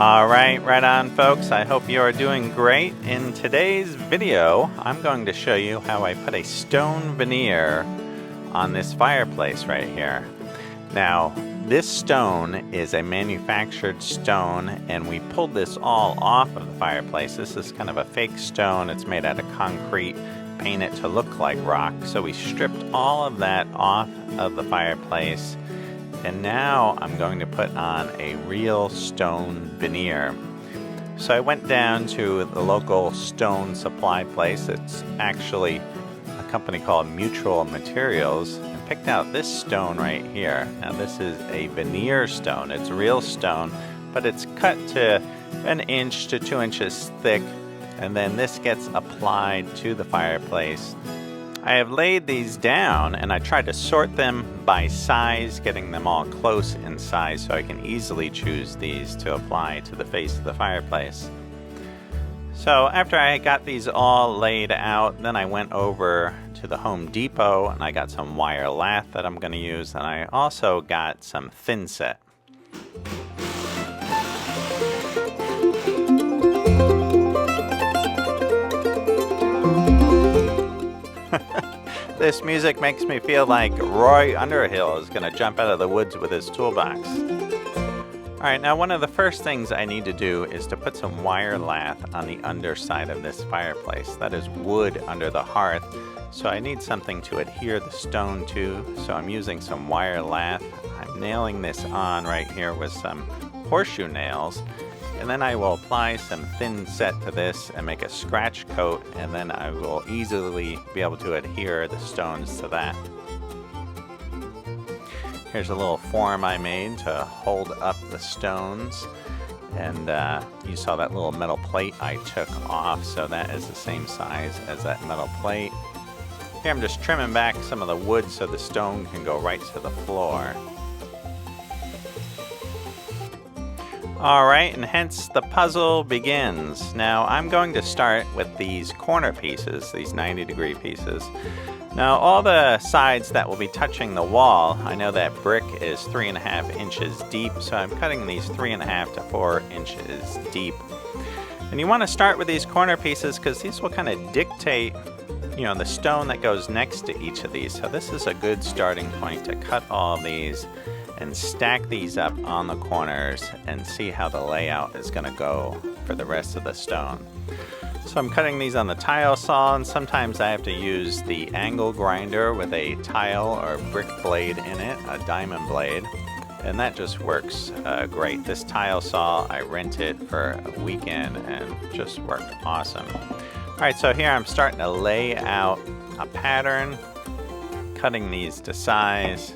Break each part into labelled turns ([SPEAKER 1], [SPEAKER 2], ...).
[SPEAKER 1] Right on folks. I hope you are doing great. In today's video, I'm going to show you how I put a stone veneer on this fireplace right here. Now, this stone is a manufactured stone, and we pulled this all off of the fireplace. This is kind of a fake stone. It's made out of concrete, painted to look like rock. So we stripped all of that off of the fireplace. And now I'm going to put on a real stone veneer. So I went down to the local stone supply place. It's actually a company called Mutual Materials, and picked out this stone right here. Now this is a veneer stone. It's real stone, but it's cut to 1 inch to 2 inches thick, and then this gets applied to the fireplace. I have laid these down and I tried to sort them by size, getting them all close in size so I can easily choose these to apply to the face of the fireplace. So after I got these all laid out, then I went over to the Home Depot and I got some wire lath that I'm going to use, and I also got some thin set. This music makes me feel like Roy Underhill is going to jump out of the woods with his toolbox. Alright, now one of the first things I need to do is to put some wire lath on the underside of this fireplace. That is wood under the hearth, so I need something to adhere the stone to, so I'm using some wire lath. I'm nailing this on right here with some horseshoe nails. And then I will apply some thin set to this and make a scratch coat, and then I will easily be able to adhere the stones to that. Here's a little form I made to hold up the stones, and you saw that little metal plate I took off, so that is the same size as that metal plate. Here I'm just trimming back some of the wood so the stone can go right to the floor. Alright, and hence the puzzle begins. Now I'm going to start with these corner pieces, these 90-degree pieces. Now all the sides that will be touching the wall, I know that brick is 3.5 inches deep, so I'm cutting these 3.5 to 4 inches deep. And you want to start with these corner pieces because these will kind of dictate, the stone that goes next to each of these. So this is a good starting point to cut all these and stack these up on the corners and see how the layout is going to go for the rest of the stone. So I'm cutting these on the tile saw, and sometimes I have to use the angle grinder with a tile or brick blade in it, a diamond blade, and that just works great. This tile saw, I rented for a weekend and just worked awesome. Alright, so here I'm starting to lay out a pattern, cutting these to size.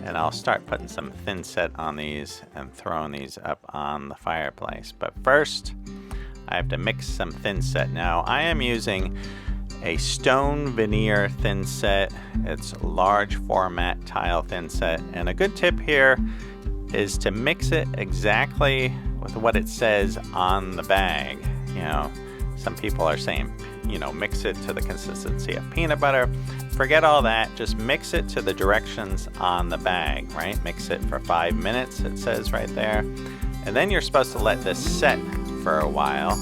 [SPEAKER 1] And I'll start putting some thin set on these and throwing these up on the fireplace. But first, I have to mix some thin set. Now, I am using a stone veneer thin set. It's large format tile thin set. And a good tip here is to mix it exactly with what it says on the bag. Some people are saying, mix it to the consistency of peanut butter. Forget all that, just mix it to the directions on the bag, right? Mix it for 5 minutes, it says right there. And then you're supposed to let this set for a while.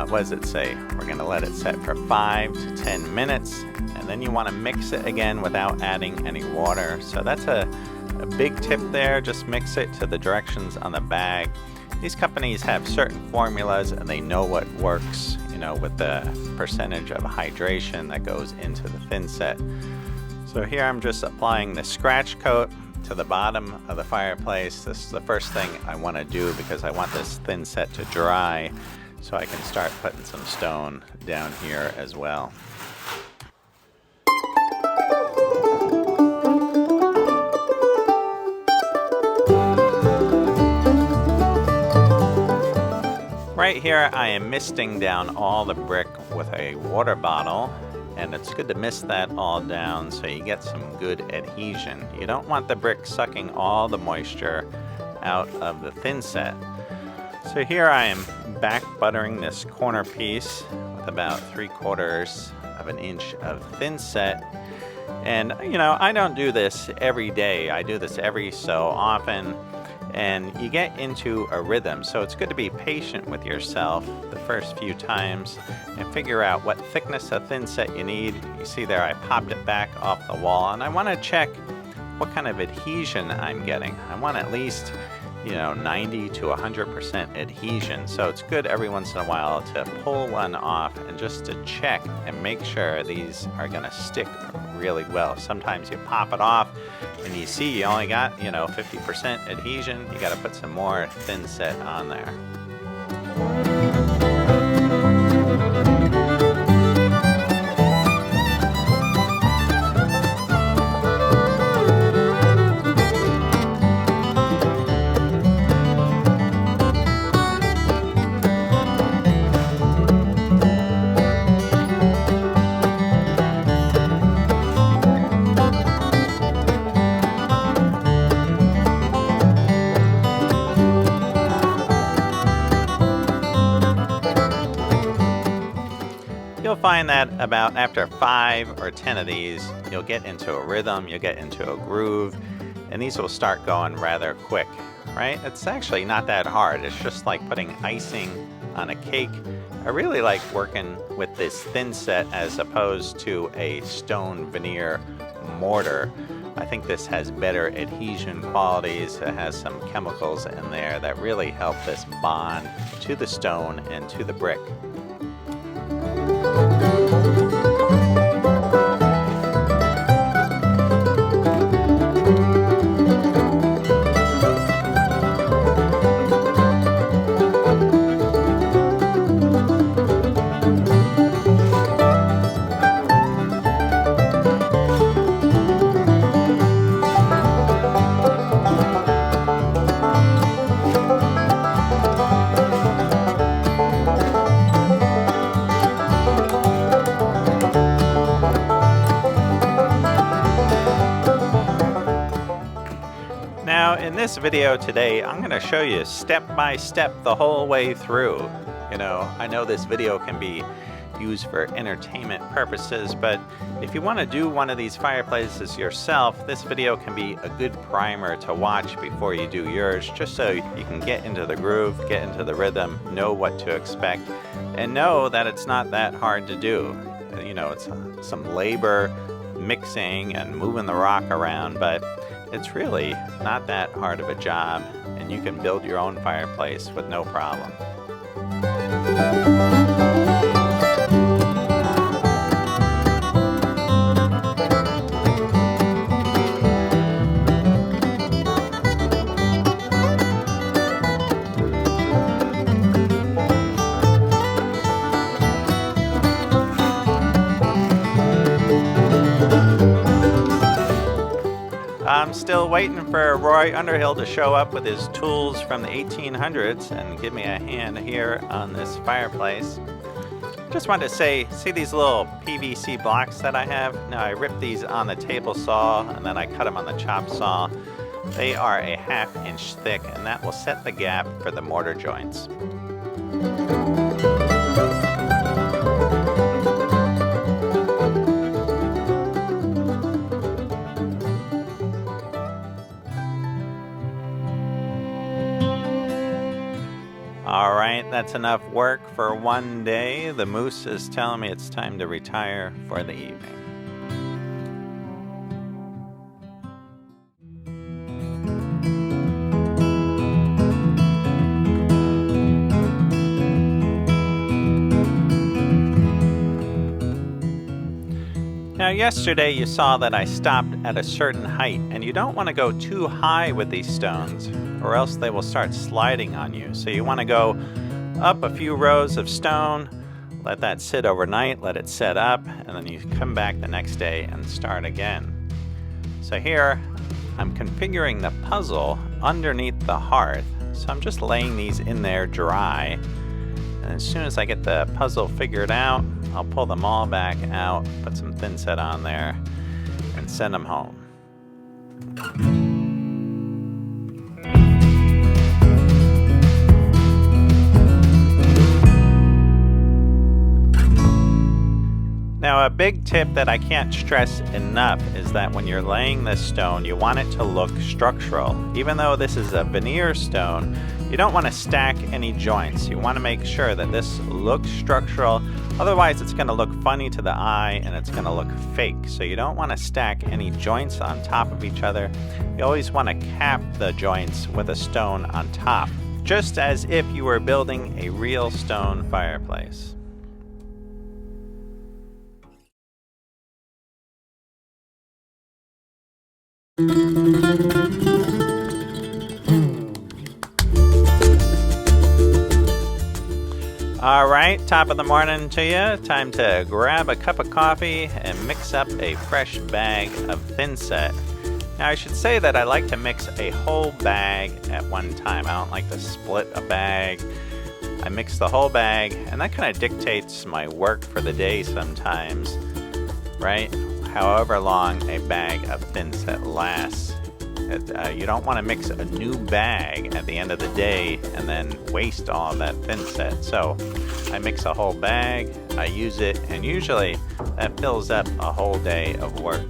[SPEAKER 1] What does it say? We're gonna let it set for 5 to 10 minutes, and then you wanna mix it again without adding any water. So that's a big tip there, just mix it to the directions on the bag. These companies have certain formulas and they know what works, with the percentage of hydration that goes into the thin set. So here I'm just applying the scratch coat to the bottom of the fireplace. This is the first thing I want to do because I want this thin set to dry so I can start putting some stone down here as well. Right here I am misting down all the brick with a water bottle, and it's good to mist that all down so you get some good adhesion. You don't want the brick sucking all the moisture out of the thin set. So here I am back buttering this corner piece with about 3/4 of an inch of thin set. And I don't do this every day. I do this every so often. and you get into a rhythm. So it's good to be patient with yourself the first few times and figure out what thickness of thin set you need. You see there, I popped it back off the wall, and I want to check what kind of adhesion I'm getting. I want at least 90 to 100% adhesion. So it's good every once in a while to pull one off and just to check and make sure these are going to stick really well. Sometimes you pop it off and you see you only got 50% adhesion. You got to put some more thin set on there. You'll find that about after 5 or 10 of these, you'll get into a rhythm, you'll get into a groove, and these will start going rather quick, right? It's actually not that hard. It's just like putting icing on a cake. I really like working with this thin set as opposed to a stone veneer mortar. I think this has better adhesion qualities. It has some chemicals in there that really help this bond to the stone and to the brick. Now in this video today, I'm going to show you step by step the whole way through. I know this video can be used for entertainment purposes, but if you want to do one of these fireplaces yourself, this video can be a good primer to watch before you do yours, just so you can get into the groove, get into the rhythm, know what to expect, and know that it's not that hard to do. It's some labor mixing and moving the rock around, but it's really not that hard of a job, and you can build your own fireplace with no problem. I'm still waiting for Roy Underhill to show up with his tools from the 1800s and give me a hand here on this fireplace. Just wanted to say, see these little PVC blocks that I have? Now I ripped these on the table saw and then I cut them on the chop saw. They are a 1/2 inch thick, and that will set the gap for the mortar joints. All right, that's enough work for one day. The moose is telling me it's time to retire for the evening. Now yesterday you saw that I stopped at a certain height, and you don't want to go too high with these stones or else they will start sliding on you. So you want to go up a few rows of stone, let that sit overnight, let it set up, and then you come back the next day and start again. So here I'm configuring the puzzle underneath the hearth. So I'm just laying these in there dry, and as soon as I get the puzzle figured out, I'll pull them all back out, put some thin set on there, and send them home. Now, a big tip that I can't stress enough is that when you're laying this stone, you want it to look structural. Even though this is a veneer stone, you don't want to stack any joints. You want to make sure that this looks structural. Otherwise, it's going to look funny to the eye and it's going to look fake. So you don't want to stack any joints on top of each other. You always want to cap the joints with a stone on top, just as if you were building a real stone fireplace. Alright, top of the morning to you. Time to grab a cup of coffee and mix up a fresh bag of thin set. Now I should say that I like to mix a whole bag at one time. I don't like to split a bag. I mix the whole bag, and that kind of dictates my work for the day sometimes, right? However long a bag of thin set lasts. You don't want to mix a new bag at the end of the day and then waste all that thin set. So I mix a whole bag, I use it, and usually that fills up a whole day of work.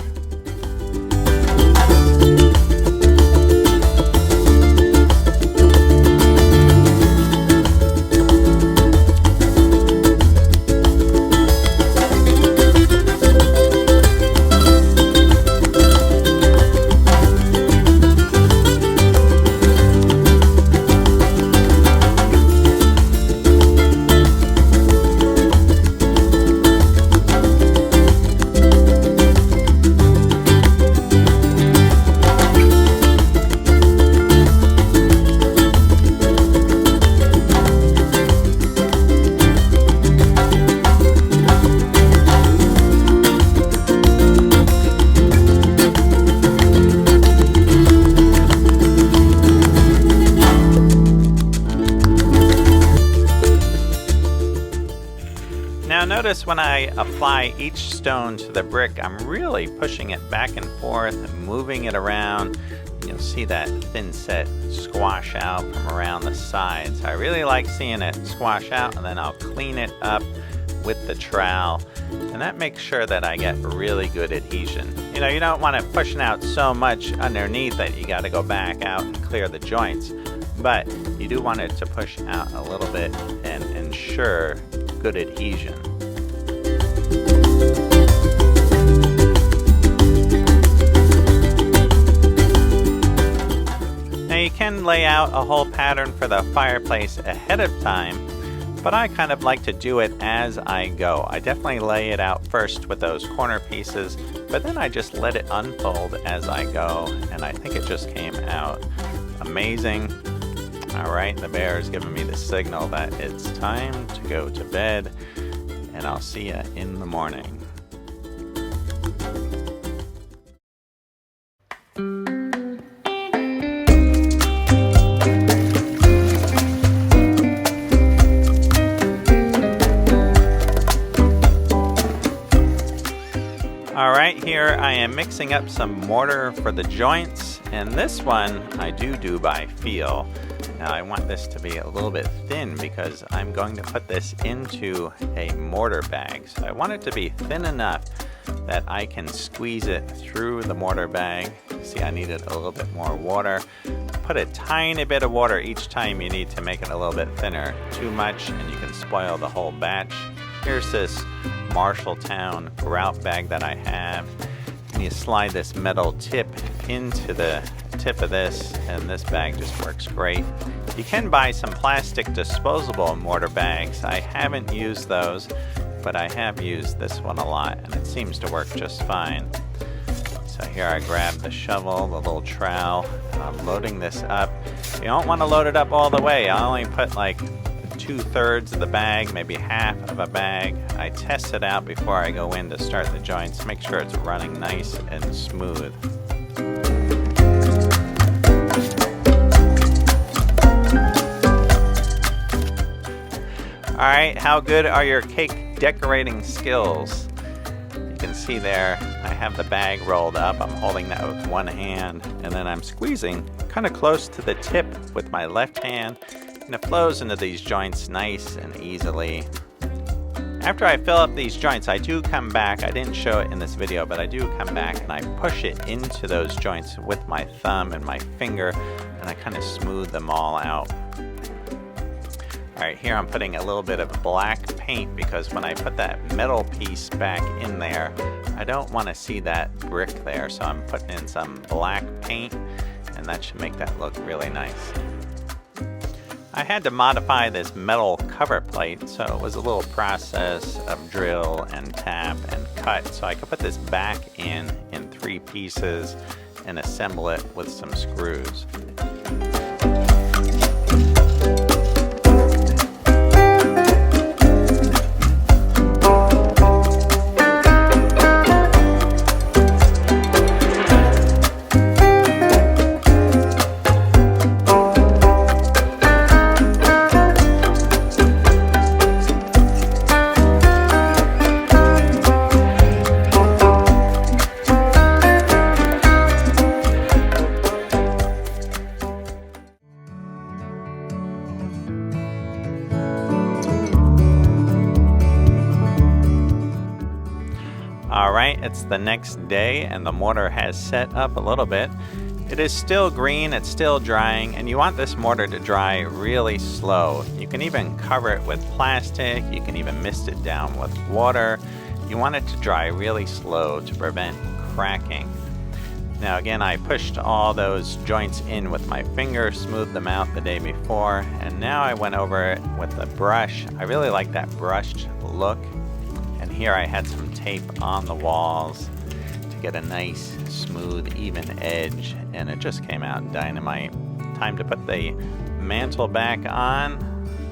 [SPEAKER 1] Now notice when I apply each stone to the brick, I'm really pushing it back and forth and moving it around. You'll see that thin set squash out from around the sides. I really like seeing it squash out, and then I'll clean it up with the trowel, and that makes sure that I get really good adhesion. You know, you don't want it pushing out so much underneath that you got to go back out and clear the joints, but you do want it to push out a little bit and ensure good adhesion. Now you can lay out a whole pattern for the fireplace ahead of time, but I kind of like to do it as I go. I definitely lay it out first with those corner pieces, but then I just let it unfold as I go, and I think it just came out amazing. Alright, the bear is giving me the signal that it's time to go to bed, and I'll see you in the morning. Alright, here I am mixing up some mortar for the joints, and this one I do by feel. Now I want this to be a little bit thin because I'm going to put this into a mortar bag. So I want it to be thin enough that I can squeeze it through the mortar bag. See, I needed a little bit more water. Put a tiny bit of water each time you need to make it a little bit thinner. Too much and you can spoil the whole batch. Here's this Marshalltown grout bag that I have. And you slide this metal tip into the tip of this, and this bag just works great. You can buy some plastic disposable mortar bags. I haven't used those, but I have used this one a lot, and it seems to work just fine. So here I grab the shovel, the little trowel, and I'm loading this up. You don't want to load it up all the way. I only put like 2/3 of the bag, maybe half of a bag. I test it out before I go in to start the joints. Make sure it's running nice and smooth. Alright, how good are your cake decorating skills? You can see there, I have the bag rolled up. I'm holding that with one hand, and then I'm squeezing kind of close to the tip with my left hand, and it flows into these joints nice and easily. After I fill up these joints, I do come back. I didn't show it in this video, but I do come back and I push it into those joints with my thumb and my finger, and I kind of smooth them all out. Alright, here I'm putting a little bit of black paint because when I put that metal piece back in there, I don't want to see that brick there, so I'm putting in some black paint, and that should make that look really nice. I had to modify this metal cover plate, so it was a little process of drill and tap and cut, so I could put this back in 3 pieces and assemble it with some screws. Alright, it's the next day and the mortar has set up a little bit. It is still green, it's still drying, and you want this mortar to dry really slow. You can even cover it with plastic, you can even mist it down with water. You want it to dry really slow to prevent cracking. Now again, I pushed all those joints in with my finger, smoothed them out the day before, and now I went over it with a brush. I really like that brushed look. And here I had some tape on the walls to get a nice, smooth, even edge, and it just came out dynamite. Time to put the mantle back on.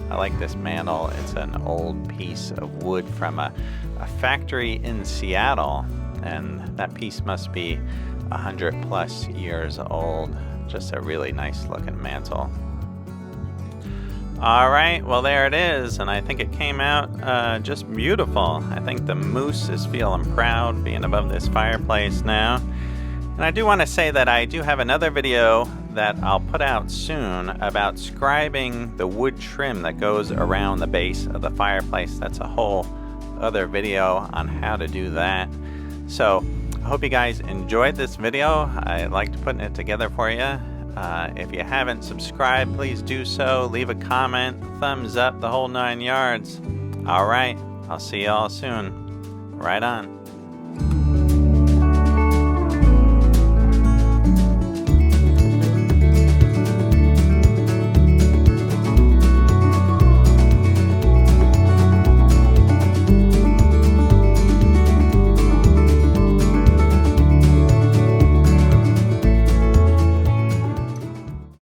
[SPEAKER 1] I like this mantle. It's an old piece of wood from a factory in Seattle, and that piece must be 100+ years old. Just a really nice looking mantle. Alright, well there it is, and I think it came out just beautiful. I think the moose is feeling proud being above this fireplace now. And I do want to say that I do have another video that I'll put out soon about scribing the wood trim that goes around the base of the fireplace. That's a whole other video on how to do that. So I hope you guys enjoyed this video. I liked putting it together for you. If you haven't subscribed, please do so. Leave a comment, thumbs up, the whole 9 yards. Alright, I'll see you all soon. Right on.